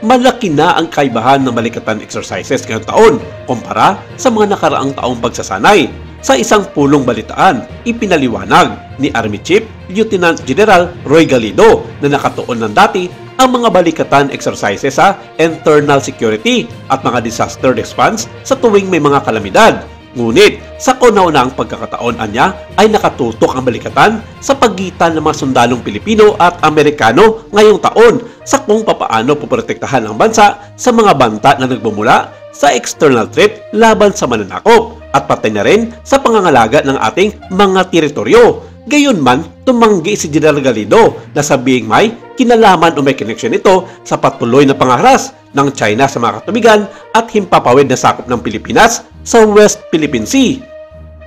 malaki na ang kaibahan ng balikatan exercises ngayong taon kumpara sa mga nakaraang taong pagsasanay. Sa isang pulong balitaan, ipinaliwanag ni Army Chief Lieutenant General Roy Galido na nakatuon ng dati ang mga balikatan exercises sa internal security at mga disaster response sa tuwing may mga kalamidad. Ngunit sa kauna-unahang pagkakataon niya ay nakatutok ang balikatan sa pagitan ng mga sundalong Pilipino at Amerikano ngayong taon sa kung papaano poprotektahan ang bansa sa mga banta na nagbumula sa external threat laban sa mananakop at patay na rin sa pangangalaga ng ating mga teritoryo. Gayunman, tumanggi si General Galido na sabihing may kinalaman o may connection ito sa patuloy na pangaharas ng China sa mga katubigan at himpapawid na sakop ng Pilipinas sa West Philippine Sea.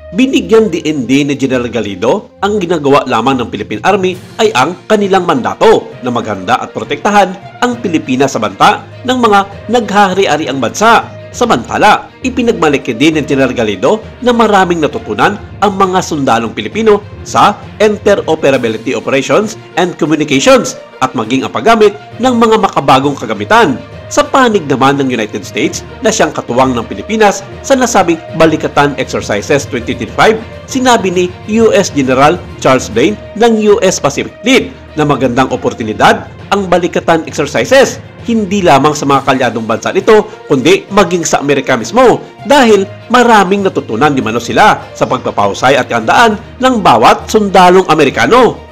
Binigyan din ni General Galido ang ginagawa lamang ng Philippine Army ay ang kanilang mandato na maghanda at protektahan ang Pilipinas sa banta ng mga naghahari-ariang bansa. Samantala, ipinagmalaki din ng General Galido na maraming natutunan ang mga sundalong Pilipino sa interoperability operations and communications at maging ang paggamit ng mga makabagong kagamitan. Sa panig naman ng United States na siyang katuwang ng Pilipinas sa nasabing Balikatan Exercises 2025, sinabi ni US General Charles Blaine ng US Pacific Fleet na magandang oportunidad ang Balikatan Exercises hindi lamang sa mga kalyadong bansa nito kundi maging sa Amerika mismo dahil maraming natutunan di mano sila sa pagpapahusay at kahandaan ng bawat sundalong Amerikano.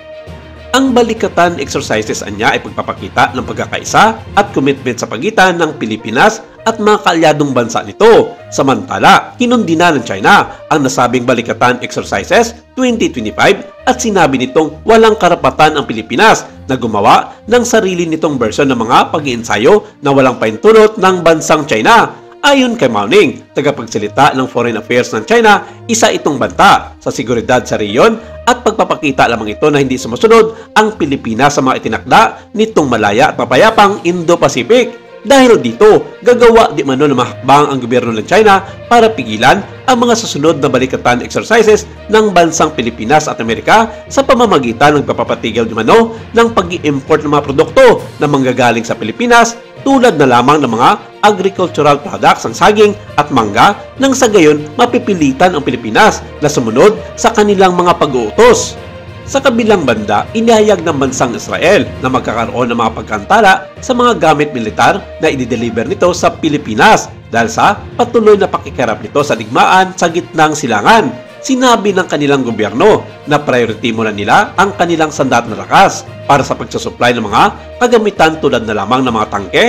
Ang Balikatan Exercises anya ay pagpapakita ng pagkakaisa at commitment sa pagitan ng Pilipinas at mga kaalyadong bansa nito. Samantala, kinundina ng China ang nasabing Balikatan Exercises 2025 at sinabi nitong walang karapatan ang Pilipinas na gumawa ng sarili nitong version ng mga pag-iensayo na walang pahintulot ng bansang China. Ayon kay Mao Ning, tagapagsalita ng Foreign Affairs ng China, isa itong banta sa seguridad sa rehiyon at pagpapakita lamang ito na hindi sumusunod ang Pilipinas sa mga itinakda nitong malaya at mapayapang Indo-Pacific. Dahil dito, gagawa di mano ng mahakbang ang gobyerno ng China para pigilan ang mga susunod na balikatan exercises ng bansang Pilipinas at Amerika sa pamamagitan ng pagpapatigil di mano ng pag-i-import ng mga produkto na manggagaling sa Pilipinas tulad na lamang ng mga agricultural products ng saging at mangga nang sa gayon mapipilitan ang Pilipinas na sumunod sa kanilang mga pag-uutos. Sa kabilang banda, inihayag ng bansang Israel na magkakaroon ng mga pagkantala sa mga gamit militar na i-deliver nito sa Pilipinas dahil sa patuloy na pakikiharap nito sa digmaan sa gitnang silangan. Sinabi ng kanilang gobyerno na priority muna nila ang kanilang sandat na lakas para sa pagsusupply ng mga kagamitan tulad na lamang ng mga tangke,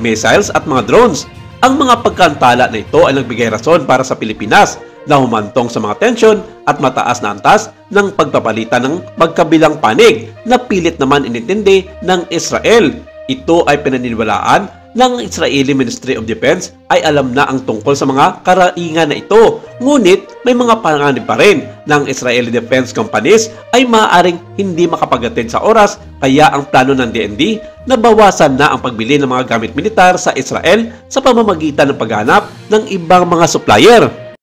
missiles at mga drones. Ang mga pagkantala na ito ay nagbigay rason para sa Pilipinas na humantong sa mga tensyon at mataas na antas ng pagpapalitan ng magkabilang panig na pilit naman inintindi ng Israel. Ito ay pinaniniwalaan ng Israeli Ministry of Defense ay alam na ang tungkol sa mga karaingan na ito. Ngunit may mga panganib pa rin ng Israeli Defense Companies ay maaaring hindi makapagatid sa oras kaya ang plano ng DND na bawasan na ang pagbili ng mga gamit militar sa Israel sa pamamagitan ng paghanap ng ibang mga supplier.